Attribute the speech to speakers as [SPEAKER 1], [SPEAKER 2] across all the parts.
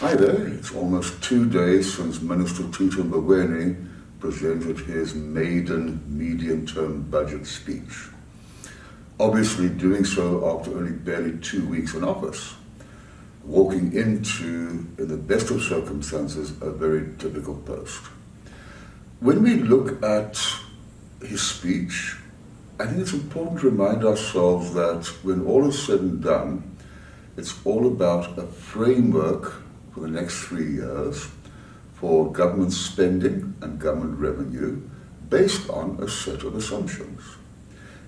[SPEAKER 1] Hi there. It's almost 2 days since Minister Tito Mboweni presented his maiden medium-term budget speech. Obviously doing so after only barely 2 weeks in office, walking into, in the best of circumstances, a very difficult post. When we look at his speech, I think it's important to remind ourselves that when all is said and done, it's all about a framework for the next 3 years for government spending and government revenue based on a set of assumptions.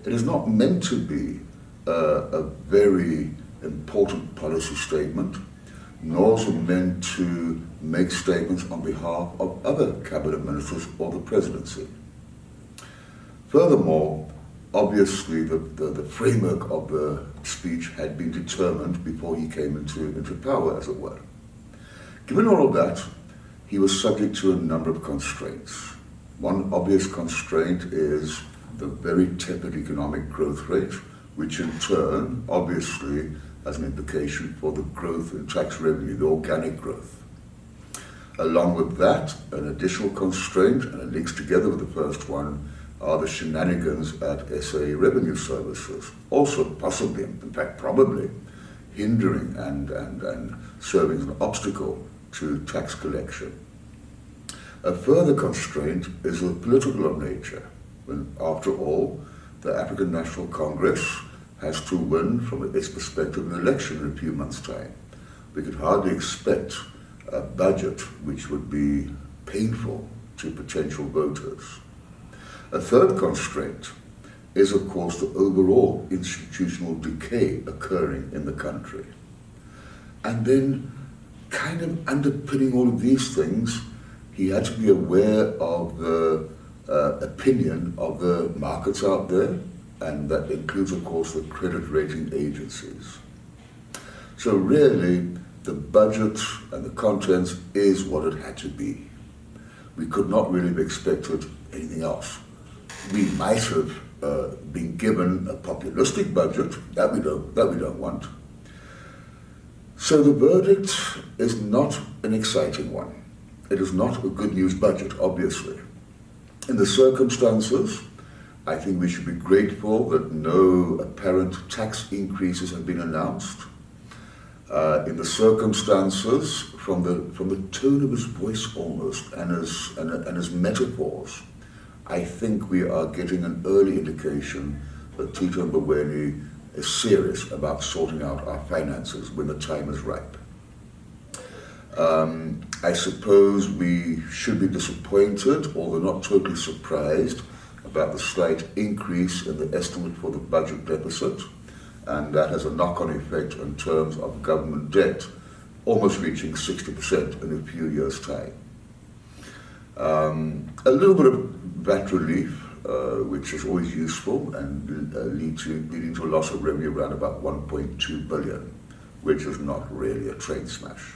[SPEAKER 1] It is not meant to be a very important policy statement, nor is it meant to make statements on behalf of other cabinet ministers or the presidency. Furthermore, obviously the framework of the speech had been determined before he came into power, as it were. Given all of that, he was subject to a number of constraints. One obvious constraint is the very tepid economic growth rate, which in turn obviously has an implication for the growth in tax revenue, the organic growth. Along with that, an additional constraint, and it links together with the first one, are the shenanigans at SA Revenue Services, also possibly, in fact probably, hindering and serving as an obstacle to tax collection. A further constraint is of political nature, when, after all, the African National Congress has to win, from its perspective, an election in a few months' time. We could hardly expect a budget which would be painful to potential voters. A third constraint is, of course, the overall institutional decay occurring in the country. And then, kind of underpinning all of these things, he had to be aware of the opinion of the markets out there, and that includes, of course, the credit rating agencies. So really, the budget and the contents is what it had to be. We could not really have expected anything else. We might have been given a populistic budget that we don't want. So the verdict is not an exciting one. It is not a good news budget, obviously. In the circumstances, I think we should be grateful that no apparent tax increases have been announced. In the circumstances, from the tone of his voice almost and his metaphors, I think we are getting an early indication that Tito Mboweni is serious about sorting out our finances when the time is ripe. I suppose we should be disappointed, although not totally surprised, about the slight increase in the estimate for the budget deficit, and that has a knock-on effect in terms of government debt almost reaching 60% in a few years' time. A little bit of VAT relief, which is always useful and leading to a loss of revenue around about 1.2 billion, which is not really a train smash.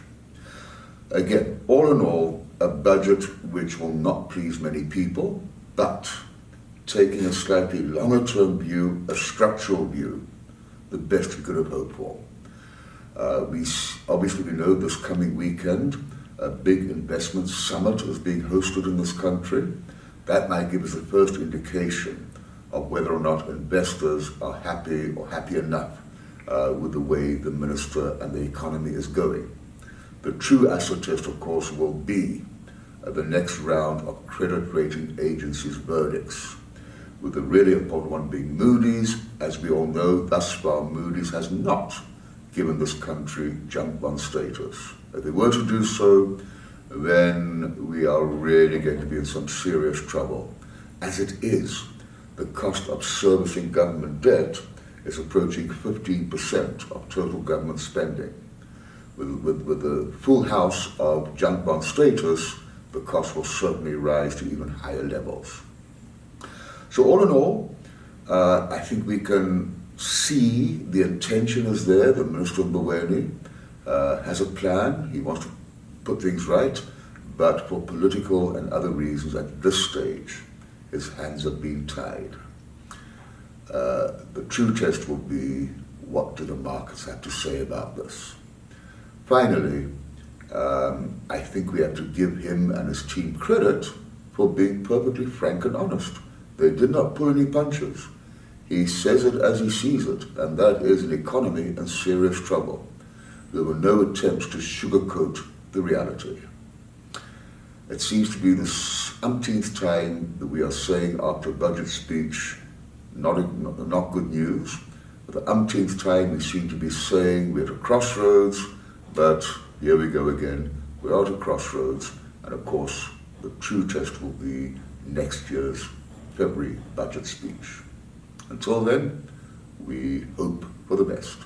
[SPEAKER 1] Again, all in all, a budget which will not please many people, but taking a slightly longer-term view, a structural view, the best we could have hoped for. We know this coming weekend, a big investment summit is being hosted in this country. That might give us the first indication of whether or not investors are happy or happy enough with the way the minister and the economy is going. The true acid test, of course, will be the next round of credit rating agencies' verdicts, with the really important one being Moody's. As we all know, thus far Moody's has not given this country junk bond status. If they were to do so, then we are really going to be in some serious trouble. As it is, the cost of servicing government debt is approaching 15% of total government spending. With the full house of junk bond status, the cost will certainly rise to even higher levels. So all in all, I think we can see the intention is there. The Minister Mboweni has a plan. He wants to put things right, but for political and other reasons at this stage, his hands have been tied. The true test will be, what do the markets have to say about this? Finally, I think we have to give him and his team credit for being perfectly frank and honest. They did not pull any punches. He says it as he sees it, and that is an economy in serious trouble. There were no attempts to sugarcoat the reality. It seems to be the umpteenth time that we are saying after a budget speech, not good news. For the umpteenth time we seem to be saying we're at a crossroads, but here we go again. We're at a crossroads, and of course the true test will be next year's February budget speech. Until then, we hope for the best.